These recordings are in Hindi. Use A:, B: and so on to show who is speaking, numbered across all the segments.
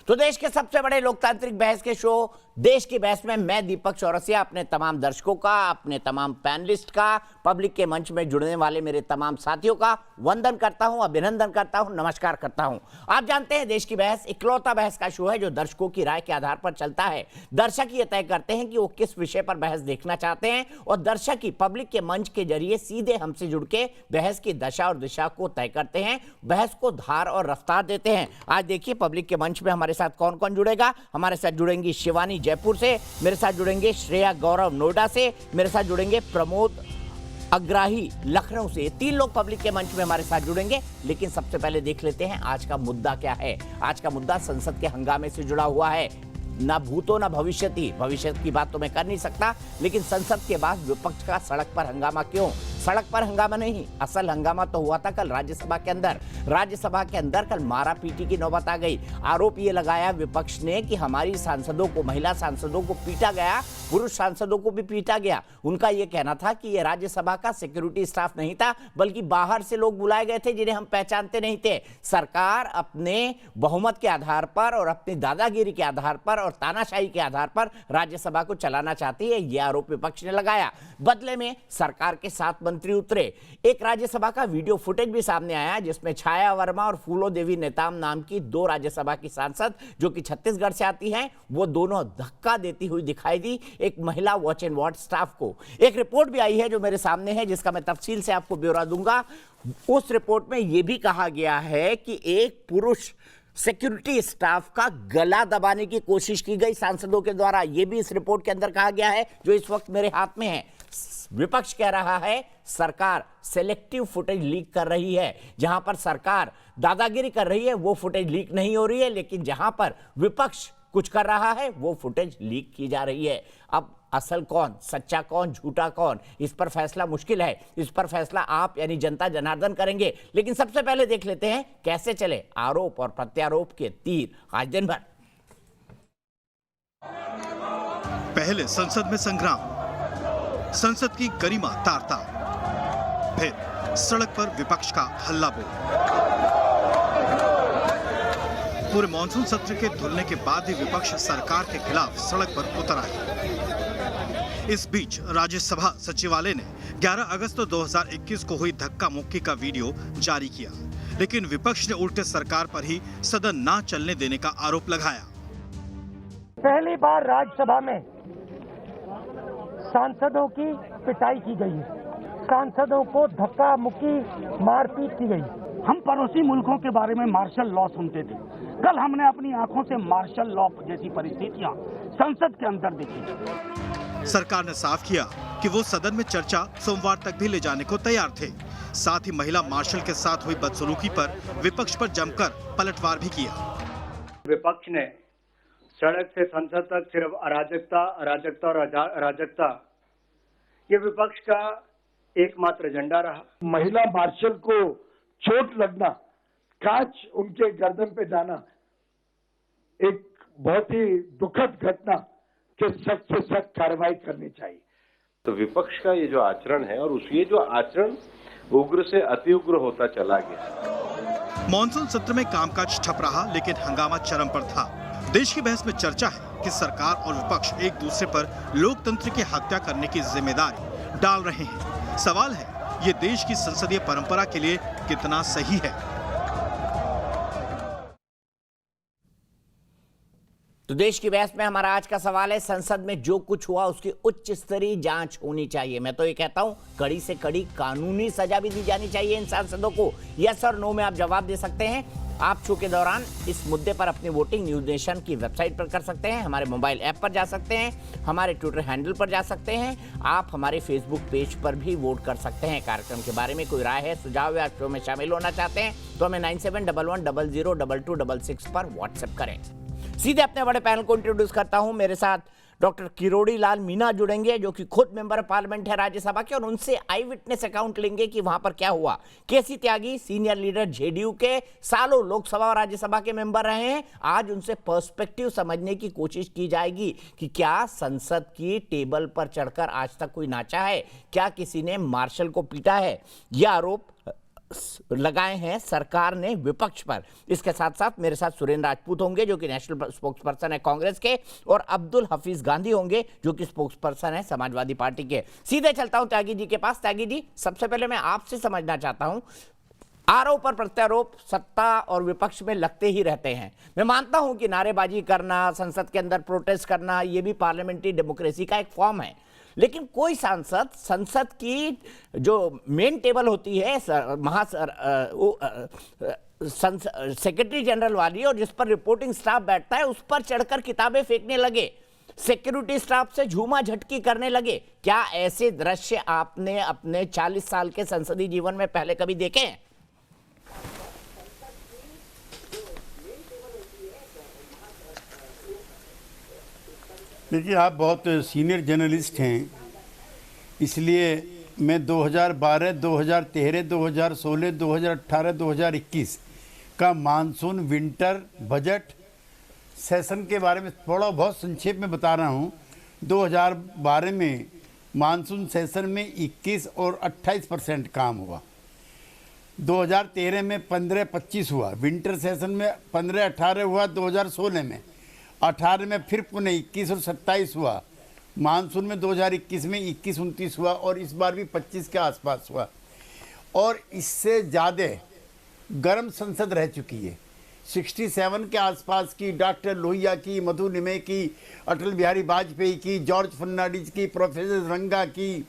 A: तो देश के सबसे बड़े लोकतांत्रिक बहस के शो देश की बहस में मैं दीपक चौरसिया अपने तमाम दर्शकों का, अपने तमाम पैनलिस्ट का, पब्लिक के मंच में जुड़ने वाले मेरे तमाम साथियों का वंदन करता हूं, अभिनंदन करता हूं, नमस्कार करता हूं। आप जानते हैं देश की बहस इकलौता बहस का शो है जो दर्शकों की राय के आधार पर चलता है। दर्शक ये तय करते हैं कि वो किस विषय पर बहस देखना चाहते हैं और दर्शक ही पब्लिक के मंच के जरिए सीधे हमसे जुड़ के बहस की दशा और दिशा को तय करते हैं, बहस को धार और रफ्तार देते हैं। आज देखिए पब्लिक के मंच में हमारे साथ कौन कौन जुड़ेगा। हमारे साथ जुड़ेंगी शिवानी जयपुर से, मेरे साथ जुड़ेंगे श्रेया गौरव नोएडा से, मेरे साथ जुड़ेंगे प्रमोद अग्राही लखनऊ से। तीन लोग पब्लिक के मंच में हमारे साथ जुड़ेंगे। लेकिन सबसे पहले देख लेते हैं आज का मुद्दा क्या है। आज का मुद्दा संसद के हंगामे से जुड़ा हुआ है। ना भूतो ना भविष्यति, भविष्य की बात तो मैं कर नहीं सकता, लेकिन संसद के बाद विपक्ष का सड़क पर हंगामा क्यों? सड़क पर हंगामा नहीं, असल हंगामा तो हुआ था कल राज्यसभा के अंदर। राज्यसभा के अंदर कल मारापीटी की नौबत आ गई। आरोप ये लगाया विपक्ष ने कि हमारी सांसदों को, महिला सांसदों को पीटा गया, पुरुष सांसदों को भी पीटा गया। उनका यह कहना था कि यह राज्यसभा का सिक्योरिटी स्टाफ नहीं था, बल्कि बाहर से लोग बुलाए गए थे जिन्हें हम पहचानते नहीं थे। सरकार अपने बहुमत के आधार पर और अपनी दादागिरी के आधार पर और तानाशाही के आधार पर राज्यसभा को चलाना चाहती है, यह आरोप विपक्ष ने लगाया। बदले में सरकार के 7 मंत्री उतरे। एक राज्यसभा का वीडियो फुटेज भी सामने आया जिसमें छाया वर्मा और फूलो देवी नेताम नाम की 2 राज्यसभा की सांसद जो कि छत्तीसगढ़ से आती हैं, वो दोनों धक्का देती हुई दिखाई दी एक महिला वॉच एंड वार्ड स्टाफ को। एक रिपोर्ट भी आई है जो मेरे सामने है, जिसका मैं तफसील से आपको ब्यौरा दूंगा। उस रिपोर्ट में यह भी कहा गया है कि एक पुरुष सिक्योरिटी स्टाफ का गला दबाने की कोशिश की गई सांसदों के द्वारा। यह भी इस रिपोर्ट के अंदर कहा गया है जो इस वक्त मेरे हाथ में है। विपक्ष कह रहा है सरकार सेलेक्टिव फुटेज लीक कर रही है। जहां पर सरकार दादागिरी कर रही है वो फुटेज लीक नहीं हो रही है, लेकिन जहां पर विपक्ष कुछ कर रहा है वो फुटेज लीक की जा रही है। अब असल कौन, सच्चा कौन, झूठा कौन, इस पर फैसला मुश्किल है। इस पर फैसला आप यानी जनता जनार्दन करेंगे। लेकिन सबसे पहले देख लेते हैं कैसे चले आरोप और प्रत्यारोप के तीर आज दिन भर।
B: पहले संसद में संग्राम, संसद की गरिमा तारता, फिर सड़क पर विपक्ष का हल्ला बोल। पूरे मॉनसून सत्र के धुलने के बाद ही विपक्ष सरकार के खिलाफ सड़क पर उतर आया। इस बीच राज्यसभा सचिवालय ने 11 अगस्त 2021 को हुई धक्का मुक्की का वीडियो जारी किया, लेकिन विपक्ष ने उल्टे सरकार पर ही सदन ना चलने देने का आरोप लगाया।
C: पहली बार राज्यसभा में सांसदों की पिटाई की गई है, सांसदों को धक्का मुक्की मारपीट की गई। हम पड़ोसी मुल्कों के बारे में मार्शल लॉ सुनते थे, कल हमने अपनी आंखों से मार्शल लॉ जैसी परिस्थितियां संसद के अंदर देखी।
B: सरकार ने साफ किया कि वो सदन में चर्चा सोमवार तक भी ले जाने को तैयार थे। साथ ही महिला मार्शल के साथ हुई बदसलूकी पर विपक्ष पर जमकर पलटवार भी किया।
D: विपक्ष ने सड़क से संसद तक सिर्फ अराजकता, अराजकता और अराजकता, ये विपक्ष का एकमात्र एजेंडा रहा।
E: महिला मार्शल को चोट लगना, कांच उनके गर्दन पे जाना, एक बहुत ही दुखद घटना के सख्त से सख्त कार्रवाई करनी चाहिए।
F: तो विपक्ष का ये जो आचरण है और ये जो आचरण उग्र से अति उग्र होता चला गया।
B: मॉनसून सत्र में कामकाज ठप रहा, लेकिन हंगामा चरम पर था। देश की बहस में चर्चा है कि सरकार और विपक्ष एक दूसरे पर लोकतंत्र की हत्या करने की जिम्मेदारी डाल रहे हैं। सवाल है ये देश की संसदीय परंपरा के लिए कितना सही है।
A: तो देश की बहस में हमारा आज का सवाल है, संसद में जो कुछ हुआ उसकी उच्च स्तरीय जांच होनी चाहिए। मैं तो ये कहता हूं कड़ी से कड़ी कानूनी सजा भी दी जानी चाहिए इन सांसदों को। यस और नो में आप जवाब दे सकते हैं। आप शो के दौरान इस मुद्दे पर अपनी वोटिंग न्यूज नेशन की वेबसाइट पर कर सकते हैं, हमारे मोबाइल ऐप पर जा सकते हैं, हमारे ट्विटर हैंडल पर जा सकते हैं, आप हमारे फेसबुक पेज पर भी वोट कर सकते हैं। कार्यक्रम के बारे में कोई राय है, सुझाव या शो में शामिल होना चाहते हैं तो हमें 9711002266 पर व्हाट्सएप करें। सीधे अपने बड़े पैनल को इंट्रोड्यूस करता हूं। मेरे साथ डॉक्टर किरोड़ी लाल मीना जुड़ेंगे जो कि खुद मेंबर पार्लियामेंट है राज्यसभा के और उनसे आई विटनेस अकाउंट लेंगे कि वहां पर क्या हुआ। केसी त्यागी सीनियर लीडर जेडीयू के, सालों लोकसभा और राज्यसभा के मेंबर रहे हैं। आज उनसे पर्सपेक्टिव समझने की कोशिश की जाएगी कि क्या संसद की टेबल पर चढ़कर आज तक कोई नाचा है, क्या किसी ने मार्शल को पीटा है। यह आरोप लगाए हैं सरकार ने विपक्ष पर। इसके साथ साथ मेरे साथ सुरेंद्र राजपूत होंगे जो कि नेशनल स्पोक्स पर्सन है कांग्रेस के, और अब्दुल हफीज गांधी होंगे जो कि स्पोक्स पर्सन है समाजवादी पार्टी के। सीधे चलता हूं त्यागी जी के पास। त्यागी जी, सबसे पहले मैं आपसे समझना चाहता हूं, आरोप और प्रत्यारोप सत्ता और विपक्ष में लगते ही रहते हैं। मैं मानता हूं कि नारेबाजी करना, संसद के अंदर प्रोटेस्ट करना, यह भी पार्लियामेंट्री डेमोक्रेसी का एक फॉर्म है, लेकिन कोई सांसद संसद की जो मेन टेबल होती है सेक्रेटरी जनरल वाली, और जिस पर रिपोर्टिंग स्टाफ बैठता है, उस पर चढ़कर किताबें फेंकने लगे, सिक्योरिटी स्टाफ से झूमा झटकी करने लगे। क्या ऐसे दृश्य आपने अपने 40 साल के संसदीय जीवन में पहले कभी देखे हैं?
G: देखिए, आप बहुत सीनियर जर्नलिस्ट हैं, इसलिए मैं 2012, 2013, 2016, 2018, 2021 का मानसून विंटर बजट सेशन के बारे में थोड़ा बहुत संक्षेप में बता रहा हूँ। 2012 में मानसून सेशन में 21 और 28% काम हुआ। 2013 में 15-25 हुआ। विंटर सेशन में 15-18 हुआ। 2016 में 18 में फिर पुनः 21 और 27 हुआ। मानसून में 2021 में 21-29 हुआ और इस बार भी 25 के आसपास हुआ। और इससे ज़्यादा गर्म संसद रह चुकी है। 67 के आसपास की, डॉक्टर लोहिया की, मधु निमे की, अटल बिहारी वाजपेयी की, जॉर्ज फर्नांडिस की, प्रोफेसर रंगा की,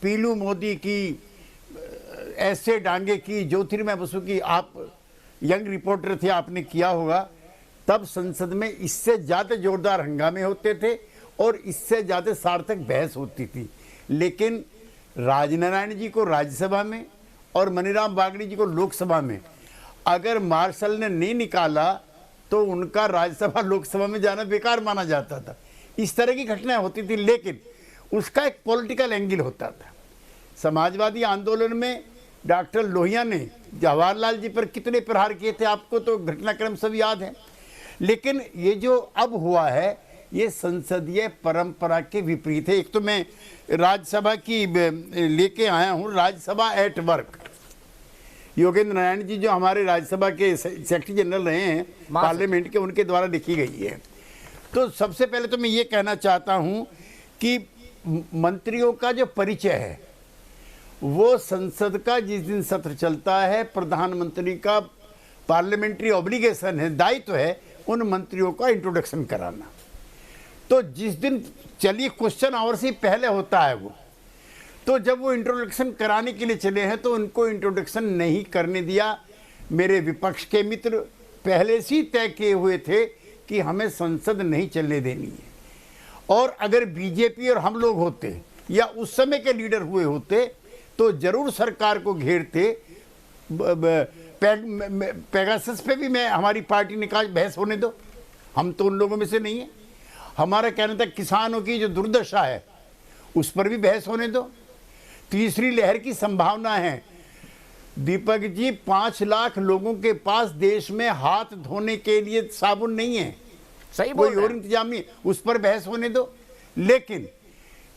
G: पीलू मोदी की, ऐसे डांगे की, ज्योतिर्मय बसु की। आप यंग रिपोर्टर थे, आपने किया होगा। तब संसद में इससे ज़्यादा जोरदार हंगामे होते थे और इससे ज़्यादा सार्थक बहस होती थी। लेकिन राजनारायण जी को राज्यसभा में और मनीराम बागड़ी जी को लोकसभा में अगर मार्शल ने नहीं निकाला तो उनका राज्यसभा लोकसभा में जाना बेकार माना जाता था। इस तरह की घटनाएं होती थी, लेकिन उसका एक पॉलिटिकल एंगल होता था। समाजवादी आंदोलन में डॉक्टर लोहिया ने जवाहरलाल जी पर कितने प्रहार किए थे, आपको तो घटनाक्रम सब याद है। लेकिन ये जो अब हुआ है, ये संसदीय परंपरा के विपरीत है। एक तो मैं राज्यसभा की लेके आया हूँ, राज्यसभा एट वर्क। योगेंद्र नारायण जी जो हमारे राज्यसभा के सेक्रेटरी जनरल रहे हैं पार्लियामेंट के, उनके द्वारा लिखी गई है। तो सबसे पहले तो मैं ये कहना चाहता हूँ कि मंत्रियों का जो परिचय है वो संसद का जिस दिन सत्र चलता है, प्रधानमंत्री का पार्लियामेंट्री ऑब्लिगेशन है, दायित्व है उन मंत्रियों का इंट्रोडक्शन कराना। तो जिस दिन चलिए क्वेश्चन आवर से पहले होता है वो, तो जब वो इंट्रोडक्शन कराने के लिए चले हैं तो उनको इंट्रोडक्शन नहीं करने दिया। मेरे विपक्ष के मित्र पहले से ही तय किए हुए थे कि हमें संसद नहीं चलने देनी है। और अगर बीजेपी और हम लोग होते या उस समय के लीडर हुए होते तो जरूर सरकार को घेरते। पेगासस पे भी मैं हमारी पार्टी ने कहा बहस होने दो, हम तो उन लोगों में से नहीं है। हमारा कहना था किसानों की जो दुर्दशा है उस पर भी बहस होने दो। तीसरी लहर की संभावना है। दीपक जी, 5 लाख लोगों के पास देश में हाथ धोने के लिए साबुन नहीं है,
A: सही
G: कोई और इंतजाम नहीं, उस पर बहस होने दो। लेकिन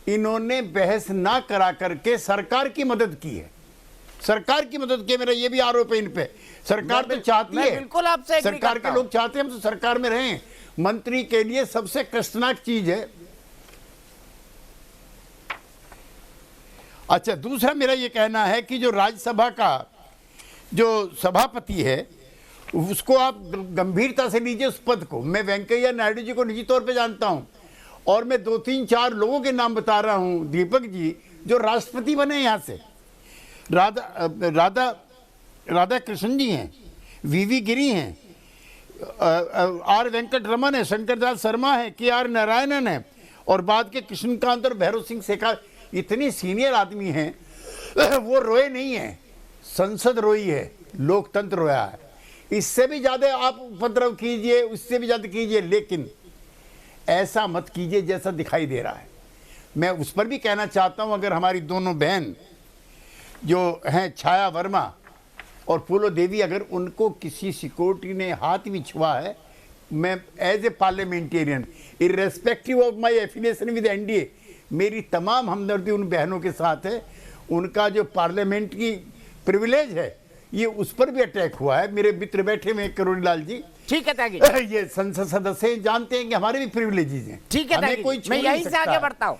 G: इन्होंने बहस ना करा करके सरकार की मदद की है। सरकार की मदद की, मेरा ये भी आरोप है इन पे। सरकार तो चाहती है,
A: बिल्कुल आपसे
G: सरकार के लोग चाहते हैं हम तो सरकार में रहें। मंत्री के लिए सबसे कष्टनाक चीज है। अच्छा, दूसरा मेरा ये कहना है कि जो राज्यसभा का जो सभापति है उसको आप गंभीरता से लीजिए उस पद को। मैं वेंकैया नायडू जी को निजी तौर पे जानता हूं और मैं 2-3-4 लोगों के नाम बता रहा हूं, दीपक जी, जो राष्ट्रपति बने यहां से। राधा कृष्ण जी हैं, वीवी गिरी हैं, आर वेंकट रमन है, शंकरदास शर्मा है, के.आर. नारायणन है और बाद के कृष्णकांत और भैरव सिंह शेखावत। इतनी सीनियर आदमी हैं, वो रोए नहीं है, संसद रोई है, लोकतंत्र रोया है। इससे भी ज्यादा आप उपद्रव कीजिए, उससे भी ज्यादा कीजिए, लेकिन ऐसा मत कीजिए जैसा दिखाई दे रहा है। मैं उस पर भी कहना चाहता हूं, अगर हमारी दोनों बहन जो हैं छाया वर्मा और फूलो देवी, अगर उनको किसी सिक्योरिटी ने हाथ भी छुआ है, मैं as a parliamentarian irrespective of my affiliation with NDA, मेरी तमाम हमदर्दी उन बहनों के साथ है। उनका जो पार्लियामेंट की प्रिविलेज है ये उस पर भी अटैक हुआ है। मेरे मित्र बैठे हुए हैं करोड़ी लाल जी,
A: ठीक है त्यागी जी।
G: ये संसद सदस्य हैं, जानते हैं कि हमारे भी प्रिविलेजेस हैं।
A: ठीक है
G: हमें
A: त्यागी
G: कोई
A: जी,
G: छू
A: मैं
G: नहीं
A: यहीं से आगे
G: सकता।
A: बढ़ता हूँ,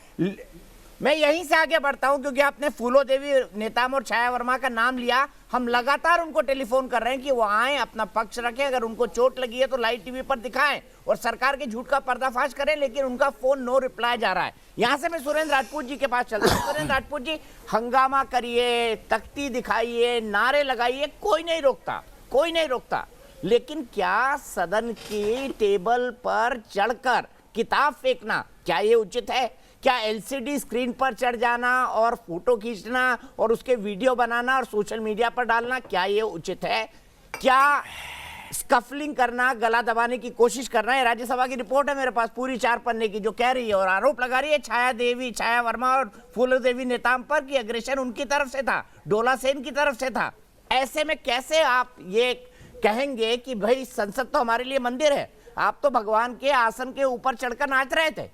A: मैं यहीं से आगे बढ़ता हूं क्योंकि आपने फूलो देवी नेताम और छाया वर्मा का नाम लिया। हम लगातार उनको टेलीफोन कर रहे हैं कि वो आए, अपना पक्ष रखें, अगर उनको चोट लगी है तो लाइव टीवी पर दिखाएं और सरकार के झूठ का पर्दाफाश करें, लेकिन उनका फोन नो रिप्लाई जा रहा है। यहां से मैं सुरेंद्र राजपूत जी के पास चलता हूं। सुरेंद्र राजपूत जी, हंगामा करिए, तख्ती दिखाइए, नारे लगाइए, कोई नहीं रोकता, कोई नहीं रोकता, लेकिन क्या सदन की टेबल पर चढ़कर किताब फेंकना, क्या ये उचित है? क्या एलसीडी स्क्रीन पर चढ़ जाना और फोटो खींचना और उसके वीडियो बनाना और सोशल मीडिया पर डालना, क्या ये उचित है? क्या स्कफलिंग करना, गला दबाने की कोशिश करना है? राज्यसभा की रिपोर्ट है मेरे पास पूरी 4 पन्ने की, जो कह रही है और आरोप लगा रही है छाया वर्मा और फूलो देवी नेताम पर कि अग्रेशन उनकी तरफ से था, डोला सेन की तरफ से था। ऐसे में कैसे आप ये कहेंगे कि भाई संसद तो हमारे लिए मंदिर है? आप तो भगवान के आसन के ऊपर चढ़कर नाच रहे थे।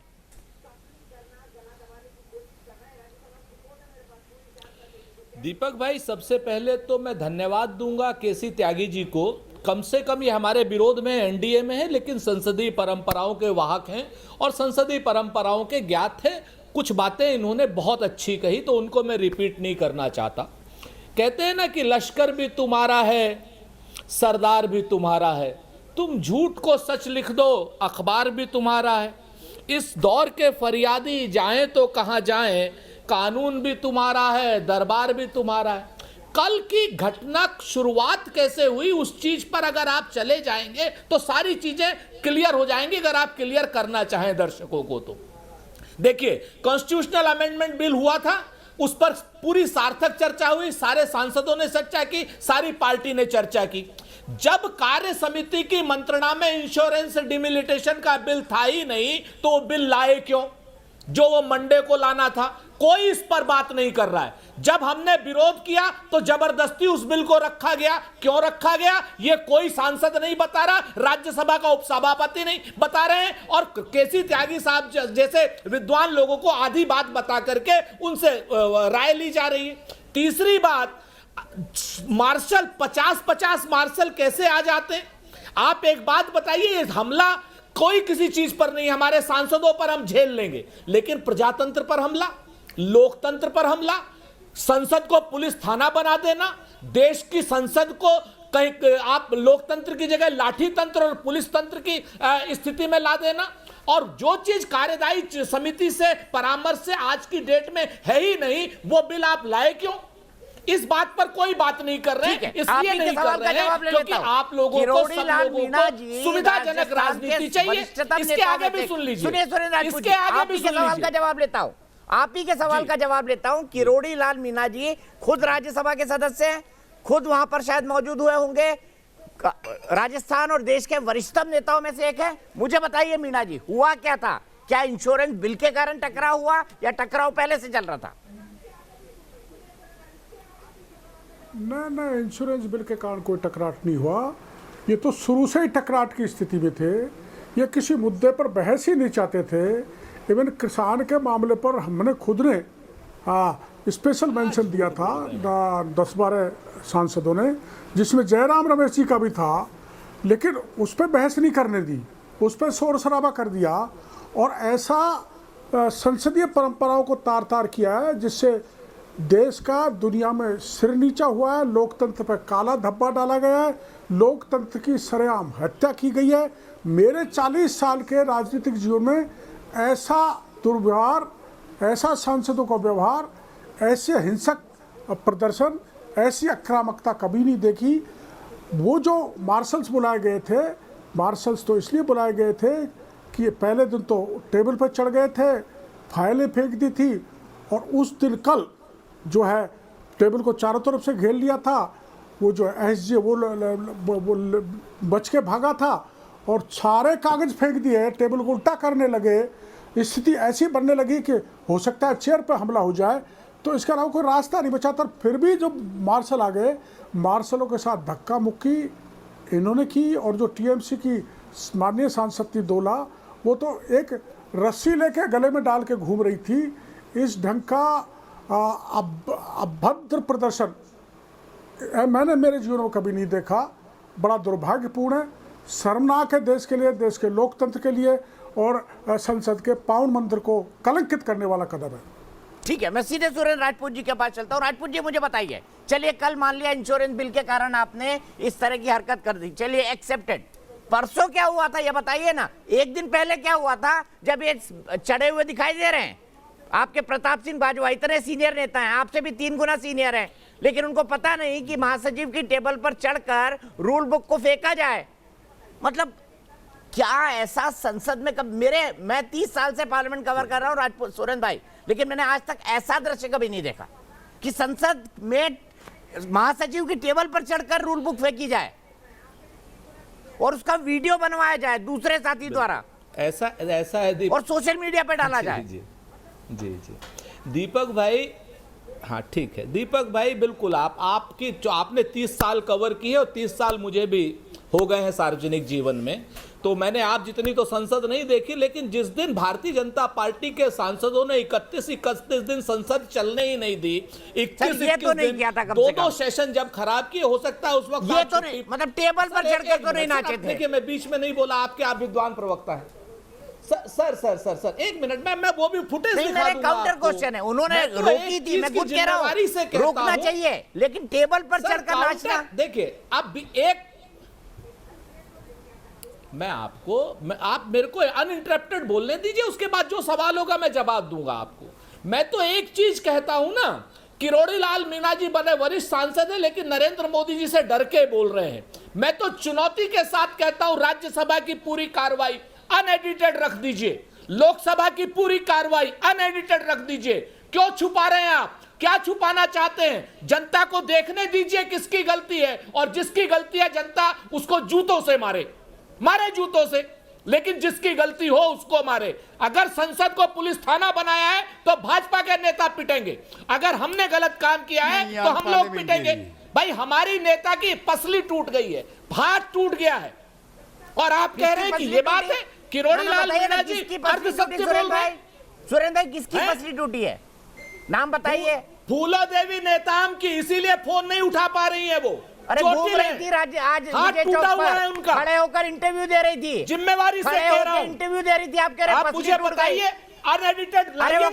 H: दीपक भाई, सबसे पहले तो मैं धन्यवाद दूंगा केसी त्यागी जी को। कम से कम ये हमारे विरोध में एनडीए में है, लेकिन संसदीय परंपराओं के वाहक हैं और संसदीय परंपराओं के ज्ञात हैं। कुछ बातें इन्होंने बहुत अच्छी कही, तो उनको मैं रिपीट नहीं करना चाहता। कहते हैं ना कि लश्कर भी तुम्हारा है, सरदार भी तुम्हारा है, तुम झूठ को सच लिख दो, अखबार भी तुम्हारा है। इस दौर के फरियादी जाएं तो कहां जाएं, कानून भी तुम्हारा है, दरबार भी तुम्हारा है। कल की घटना शुरुआत कैसे हुई उस चीज पर अगर आप चले जाएंगे तो सारी चीजें क्लियर हो जाएंगी, अगर आप क्लियर करना चाहें दर्शकों को। तो देखिए, कॉन्स्टिट्यूशनल अमेंडमेंट बिल हुआ था, उस पर पूरी सार्थक चर्चा हुई, सारे सांसदों ने चर्चा की, सारी पार्टी ने चर्चा की। जब कार्य समिति की मंत्रणा में इंश्योरेंस डिमिलिटेशन का बिल था ही नहीं, तो वो बिल लाए क्यों, जो वो मंडे को लाना था? कोई इस पर बात नहीं कर रहा है। जब हमने विरोध किया तो जबरदस्ती उस बिल को रखा गया। क्यों रखा गया ये कोई सांसद नहीं बता रहा, राज्यसभा का उपसभापति नहीं बता रहे हैं, और केसी त्यागी साहब जैसे विद्वान लोगों को आधी बात बता करके उनसे राय ली जा रही है। तीसरी बात, मार्शल 50-50 मार्शल कैसे आ जाते हैं? आप एक बात बताइए, हमला कोई किसी चीज पर नहीं, हमारे सांसदों पर हम झेल लेंगे, लेकिन प्रजातंत्र पर हमला, लोकतंत्र पर हमला, संसद को पुलिस थाना बना देना, देश की संसद को कहीं आप लोकतंत्र की जगह लाठी तंत्र और पुलिस तंत्र की स्थिति में ला देना, और जो चीज कार्यदायी समिति से परामर्श से आज की डेट में है ही नहीं, वो बिल आप लाए क्यों? इस बात पर कोई बात नहीं कर रहे हैं, इसलिए नहीं कर रहे हैं क्योंकि आप लोगों को, सब लोगों को सुविधाजनक राजनीति चाहिए। इसके आगे भी सुन लीजिए, इसके आगे भी सुन लीजिए।
A: का जवाब लेता हूं, आप ही के सवाल का जवाब लेता हूं। किरोड़ी लाल मीणा जी खुद राज्यसभा के सदस्य हैं, खुद वहां पर शायद मौजूद हुए होंगे, राजस्थान और देश के वरिष्ठतम नेताओं में से एक है। मुझे बताइए मीणा जी, हुआ क्या था? क्या इंश्योरेंस बिल के कारण टकराव हुआ या टकराव पहले से चल रहा था?
I: ना, इंश्योरेंस बिल के कारण कोई टकराट नहीं हुआ। ये तो शुरू से ही टकराट की स्थिति में थे। ये किसी मुद्दे पर बहस ही नहीं चाहते थे। इवन किसान के मामले पर हमने खुद ने स्पेशल मेंशन दिया था 10-12 सांसदों ने, जिसमें जयराम रमेश जी का भी था, लेकिन उस पर बहस नहीं करने दी, उस पर शोर शराबा कर दिया और ऐसा संसदीय परंपराओं को तार तार किया है जिससे देश का दुनिया में सिर नीचा हुआ है। लोकतंत्र पर काला धब्बा डाला गया है, लोकतंत्र की सरेआम हत्या की गई है। मेरे 40 साल के राजनीतिक जीवन में ऐसा दुर्व्यवहार, ऐसा सांसदों का व्यवहार, ऐसे हिंसक प्रदर्शन, ऐसी आक्रामकता कभी नहीं देखी। वो जो मार्शल्स बुलाए गए थे, मार्शल्स तो इसलिए बुलाए गए थे कि पहले दिन तो टेबल पर चढ़ गए थे, फाइलें फेंक दी थी, और उस दिन कल जो है टेबल को चारों तरफ से घेर लिया था। वो जो एसजे वो बच के भागा था और सारे कागज फेंक दिए, टेबल को उल्टा करने लगे। स्थिति ऐसी बनने लगी कि हो सकता है चेयर पर हमला हो जाए, तो इसका अलावा कोई रास्ता नहीं बचा था। फिर भी जो मार्शल आ गए, मार्शलों के साथ धक्का मुक्की इन्होंने की, और जो टीएमसी की माननीय सांसद थी डोला, वो तो एक रस्सी लेके गले में डाल के घूम रही थी। इस ढंग का अभद्र प्रदर्शन मैंने मेरे जीवन में कभी नहीं देखा। बड़ा दुर्भाग्यपूर्ण है, शर्मनाक है देश के लिए, देश के लोकतंत्र के लिए, और संसद के पावन मंदिर को कलंकित करने वाला कदम है।
A: ठीक है, मैं सीधे सुरेंद्र राजपूत जी के पास चलता हूँ। राजपूत जी, मुझे बताइए, चलिए कल मान लिया इंश्योरेंस बिल के कारण आपने इस तरह की हरकत कर दी, चलिए एक्सेप्टेड। परसों क्या हुआ था ये बताइए ना। एक दिन पहले क्या हुआ था, जब ये चढ़े हुए दिखाई दे रहे हैं आपके प्रताप सिंह बाजवा, इतने सीनियर नेता हैं, आपसे भी 3 गुना सीनियर हैं, लेकिन उनको पता नहीं कि महासचिव की टेबल पर चढ़कर रूल बुक को फेंका जाए। मतलब क्या ऐसा संसद में कब मैं 30 साल से पार्लियामेंट कवर कर रहा हूं राजपूत सुरेंद्र भाई, लेकिन मैंने आज तक ऐसा दृश्य कभी नहीं देखा कि संसद में महासचिव की टेबल पर चढ़कर रूल बुक फेंकी जाए और उसका वीडियो बनवाया जाए दूसरे साथी द्वारा,
H: ऐसा है
A: और सोशल मीडिया पे डाला जाए।
H: जी दीपक भाई, हाँ ठीक है दीपक भाई, बिल्कुल आपकी जो आपने 30 साल कवर की है और 30 साल मुझे भी हो गए हैं सार्वजनिक जीवन में, तो मैंने आप जितनी तो संसद नहीं देखी, लेकिन जिस दिन भारतीय जनता पार्टी के सांसदों ने 31 दिन संसद चलने ही नहीं दी, 21 दिन 2 सेशन जब खराब किए, हो सकता है उस वक्त
A: ये तो नहीं, मतलब टेबल पर चढ़कर तो नहीं नाचे थे।
H: देखिए मैं बीच में नहीं बोला, आप विद्वान प्रवक्ता है। सर 1 मिनट, मैं वो भी फुटेज दिखा दूंगा।
A: काउंटर क्वेश्चन है, उन्होंने रोकी थी, मैं खुद कह रहा हूं रोकना चाहिए, लेकिन टेबल पर चढ़कर नाचना।
H: देखिए अब एक आप मेरे को अनइंटरप्टेड बोलने दीजिए, उसके बाद जो सवाल होगा मैं जवाब दूंगा आपको। मैं तो एक चीज कहता हूं ना, किरोड़ी लाल मीणा जी बने वरिष्ठ सांसद है, लेकिन नरेंद्र मोदी जी से डर के बोल रहे हैं। मैं तो चुनौती के साथ कहता हूं, राज्यसभा की पूरी कार्रवाई अनएडिटेड रख दीजिए, लोकसभा की पूरी कार्रवाई अनएडिटेड रख दीजिए। क्यों छुपा रहे हैं आप? क्या छुपाना चाहते हैं? जनता को देखने दीजिए किसकी गलती है, और जिसकी गलती है जनता उसको जूतों से मारे जूतों से, लेकिन जिसकी गलती हो उसको मारे। अगर संसद को पुलिस थाना बनाया है तो भाजपा के नेता पिटेंगे, अगर हमने गलत काम किया है तो हम लोग पिटेंगे। भाई हमारी नेता की पसली टूट गई है, हाथ टूट गया है, और आप कह रहे हैं कि ये बात है? किरोड़ी लाल मीणा जी अर्धसत्य बोल रहे हैं।
A: सुरेंद्र भाई, किसकी पसली टूटी है, नाम बताइए।
H: फूलो देवी नेताम की, इसीलिए फोन नहीं उठा पा रही है वो।
A: अरे घूम रही थी आज विजय चौक पर, खड़े होकर इंटरव्यू दे रही थी,
H: जिम्मेवारी से कह रहा हूं,
A: इंटरव्यू दे रही थी। आप कह रहे हैं
H: मुझे बताइए, अनएडिटेड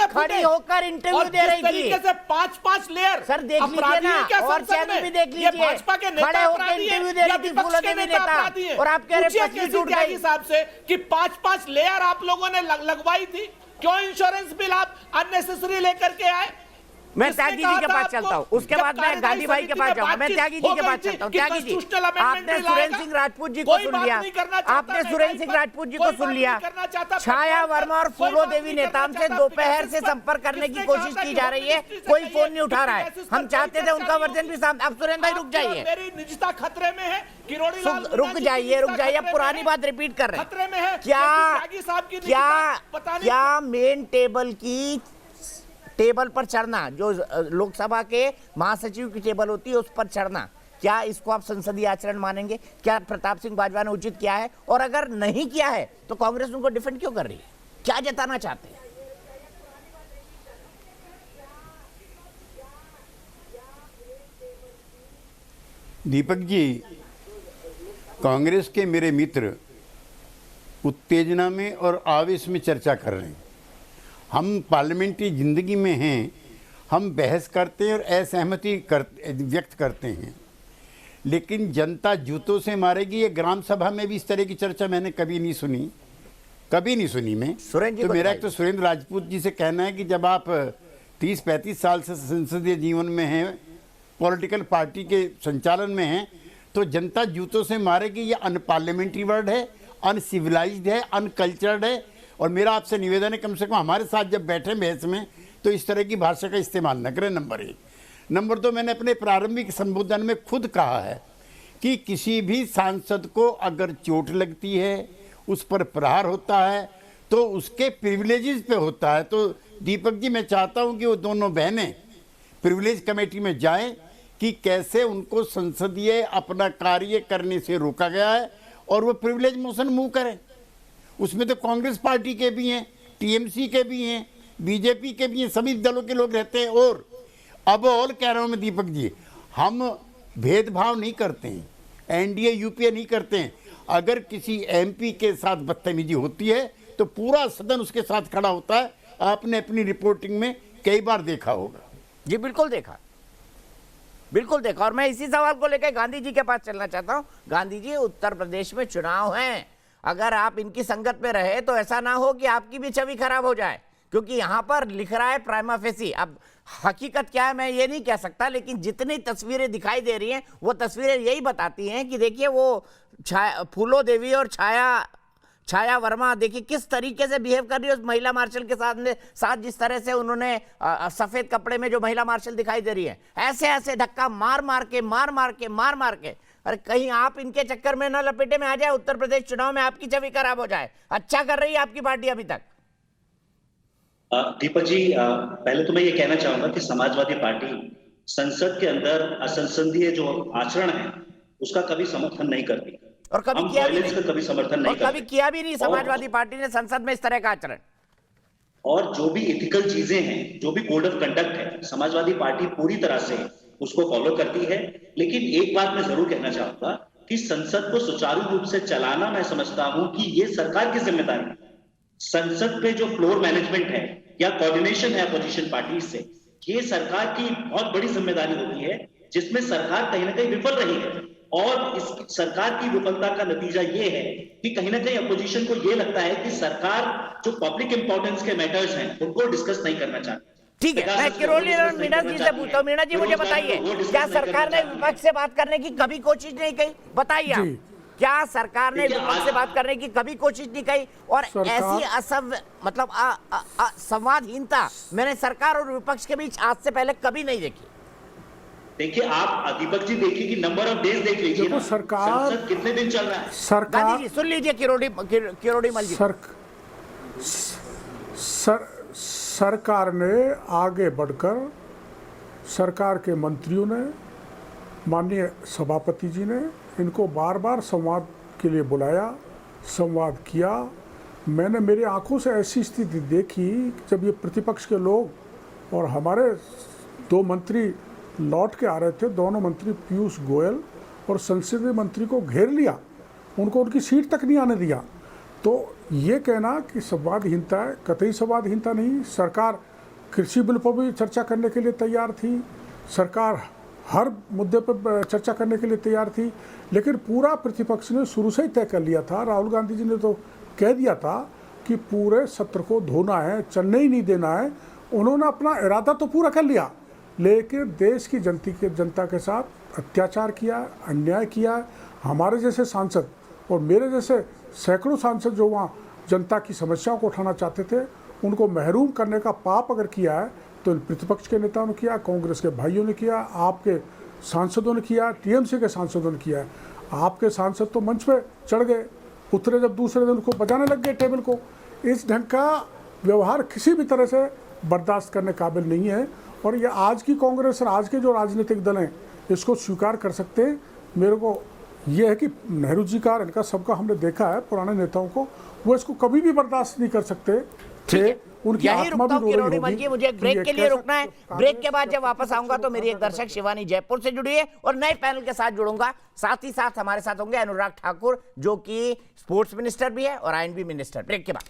A: खड़ी होकर इंटरव्यू दे रही थी।
H: 5 लेयर
A: सर देख लीजिए ना, और चैनल भी देख लीजिए, खड़े होकर इंटरव्यू दे रही थी फूलो देवी नेता, और आप कह रहे हैं पसली टूट गई।
H: हिसाब से कि 5 लेयर आप लोगों ने लगवाई थी। क्यों इंश्योरेंस बिल आप अननेसेसरी लेकर के आए?
A: मैं त्यागी जी के पास चलता हूँ, उसके बाद मैं गांधी भाई के पास जाऊंगा। मैं त्यागी जी के पास चलता हूँ। त्यागी जी, आपने सुरेंद्र सिंह राजपूत जी को सुन लिया, आपने सुरेंद्र सिंह राजपूत जी को सुन लिया। छाया वर्मा और फूलो देवी नेताम से दोपहर से संपर्क करने की कोशिश की जा रही है, कोई फोन नहीं उठा रहा है। हम चाहते थे उनका वर्जन भी सामने। अब सुरेंद्र भाई रुक जाइए,
H: मेरी निजता खतरे में है।
A: रुक जाइए, पुरानी बात रिपीट कर रहे हैं।
H: खतरे में है
A: क्या मेन टेबल पर चढ़ना, जो लोकसभा के महासचिव की टेबल होती है उस पर चढ़ना, क्या इसको आप संसदीय आचरण मानेंगे? क्या प्रताप सिंह बाजवा ने उचित किया है? और अगर नहीं किया है तो कांग्रेस उनको डिफेंड क्यों कर रही है? क्या जताना चाहते हैं?
G: दीपक जी, कांग्रेस के मेरे मित्र उत्तेजना में और आवेश में चर्चा कर रहे हैं। हम पार्लियामेंट्री जिंदगी में हैं, हम बहस करते हैं और असहमति व्यक्त करते हैं, लेकिन जनता जूतों से मारेगी, ये ग्राम सभा में भी इस तरह की चर्चा मैंने कभी नहीं सुनी मैं। तो मेरा एक तो सुरेंद्र राजपूत जी से कहना है कि जब आप 30-35 साल से संसदीय जीवन में हैं, पॉलिटिकल पार्टी के संचालन में हैं, तो जनता जूतों से मारेगी, ये अनपार्लियामेंट्री वर्ड है, अनसिविलाइज्ड है, अनकल्चर्ड है। और मेरा आपसे निवेदन है, कम से कम हमारे साथ जब बैठे बहस में तो इस तरह की भाषा का इस्तेमाल न करें, नंबर 1। नंबर 2, मैंने अपने प्रारंभिक संबोधन में खुद कहा है कि किसी भी सांसद को अगर चोट लगती है, उस पर प्रहार होता है, तो उसके प्रिविलेजेस पे होता है। तो दीपक जी, मैं चाहता हूं कि वो दोनों बहनें प्रिविलेज कमेटी में जाएं कि कैसे उनको संसदीय अपना कार्य करने से रोका गया है, और वो प्रिविलेज मोशन मूव करें। उसमें तो कांग्रेस पार्टी के भी हैं, टीएमसी के भी हैं, बीजेपी के भी हैं, सभी दलों के लोग रहते हैं। और अब और कह रहा हूं मैं दीपक जी, हम भेदभाव नहीं करते हैं, एनडीए यूपीए नहीं करते हैं। अगर किसी एमपी के साथ बदतमीजी होती है तो पूरा सदन उसके साथ खड़ा होता है। आपने अपनी रिपोर्टिंग में कई बार देखा होगा।
A: जी बिल्कुल देखा, बिल्कुल देखा। और मैं इसी सवाल को लेकर गांधी जी के पास चलना चाहता हूं। गांधी जी, उत्तर प्रदेश में चुनाव हैं, अगर आप इनकी संगत में रहे तो ऐसा ना हो कि आपकी भी छवि खराब हो जाए, क्योंकि यहां पर लिख रहा है प्राइमा फेसी। अब हकीकत क्या है मैं ये नहीं कह सकता, लेकिन जितनी तस्वीरें दिखाई दे रही हैं वो तस्वीरें यही बताती हैं कि देखिए वो फूलो देवी और छाया वर्मा देखिए किस तरीके से बिहेव कर रही है उस महिला मार्शल के साथ जिस तरह से उन्होंने सफेद कपड़े में जो महिला मार्शल दिखाई दे रही है, ऐसे ऐसे धक्का मार मार के अरे कहीं आप इनके चक्कर में न लपेटे में आ जाए, उत्तर प्रदेश चुनाव में आपकी छवि खराब हो जाए। अच्छा कर रही है आपकी पार्टी अभी तक।
J: दीपक जी, पहले तो मैं ये कहना चाहूंगा कि समाजवादी पार्टी संसद के अंदर असंसदीय जो आचरण है उसका कभी समर्थन नहीं करती
A: और कभी किया भी नहीं,
J: कभी समर्थन नहीं
A: कभी किया भी नहीं समाजवादी पार्टी ने संसद में इस तरह का आचरण।
J: और जो भी एथिकल चीजें हैं, जो भी कोड ऑफ कंडक्ट है, समाजवादी पार्टी पूरी तरह से उसको फॉलो करती है। लेकिन एक बात मैं जरूर कहना चाहूंगा कि संसद को सुचारू रूप से चलाना मैं समझता हूं कि ये सरकार की जिम्मेदारी है। संसद पे जो फ्लोर मैनेजमेंट है या कोऑर्डिनेशन है अपोजिशन पार्टी से, ये सरकार की बहुत बड़ी जिम्मेदारी होती है, जिसमें सरकार कहीं ना कहीं विफल रही है। और इस सरकार की विफलता का नतीजा ये है कि कहीं ना कहीं अपोजिशन को ये लगता है कि सरकार जो पब्लिक इंपॉर्टेंस के मैटर्स हैं उनको डिस्कस नहीं करना चाहती।
A: ठीक है, मैं किरोड़ी मीणा जी से पूछता हूँ। मीणा जी, मुझे बताइए, क्या सरकार ने विपक्ष से बात करने की कभी कोशिश नहीं की? बताइए आप, क्या सरकार ने विपक्ष से बात करने की कभी कोशिश नहीं की? और ऐसी असभ्य मतलब संवादहीनता मैंने सरकार और विपक्ष के बीच आज से पहले कभी नहीं देखी।
J: देखिए आप दीपक जी, देखिए कि नंबर ऑफ डेज देख लीजिए ना,
I: सरकार
J: संसद कितने दिन चल रहा है।
I: सरकार,
A: गांधी जी सुन लीजिए, किरोड़ी मल जी।
I: सरकार ने आगे बढ़कर, सरकार के मंत्रियों ने, माननीय सभापति जी ने इनको बार बार संवाद के लिए बुलाया, संवाद किया। मैंने मेरी आंखों से ऐसी स्थिति देखी जब ये प्रतिपक्ष के लोग और हमारे दो मंत्री लौट के आ रहे थे, दोनों मंत्री पीयूष गोयल और संसदीय मंत्री को घेर लिया, उनको उनकी सीट तक नहीं आने दिया। तो ये कहना कि संवादहीनता है, कतई संवादहीनता नहीं। सरकार कृषि बिल पर भी चर्चा करने के लिए तैयार थी, सरकार हर मुद्दे पर चर्चा करने के लिए तैयार थी, लेकिन पूरा प्रतिपक्ष ने शुरू से ही तय कर लिया था। राहुल गांधी जी ने तो कह दिया था कि पूरे सत्र को धोना है, चलने ही नहीं देना है। उन्होंने अपना इरादा तो पूरा कर लिया, लेकिन देश की जनता के साथ अत्याचार किया, अन्याय किया। हमारे जैसे सांसद और मेरे जैसे सैकड़ों सांसद जो वहाँ जनता की समस्याओं को उठाना चाहते थे, उनको महरूम करने का पाप अगर किया है तो प्रतिपक्ष के नेताओं ने किया, कांग्रेस के भाइयों ने किया, आपके सांसदों ने किया, टीएमसी के सांसदों ने किया है। आपके सांसद तो मंच पे चढ़ गए, उतरे जब दूसरे दिन उनको बजाने लग गए टेबल को। इस ढंग का व्यवहार किसी भी तरह से बर्दाश्त करने काबिल नहीं है। और ये आज की कांग्रेस और आज के जो राजनीतिक दल हैं इसको स्वीकार कर सकते हैं। मेरे को ये है कि नेहरू जी का, इनका सबका हमने देखा है, पुराने नेताओं को, वो इसको कभी भी बर्दाश्त नहीं कर सकते थे। उनकी आत्मा भी रो रही होगी।
A: मुझे एक ब्रेक के लिए रुकना है। ब्रेक के बाद जब वापस आऊंगा तो मेरी एक दर्शक शिवानी जयपुर से जुड़ी है और नए पैनल के साथ जुड़ूंगा। साथ ही साथ हमारे साथ होंगे अनुराग ठाकुर, जो कि स्पोर्ट्स मिनिस्टर भी है और आईएनबी मिनिस्टर। ब्रेक के बाद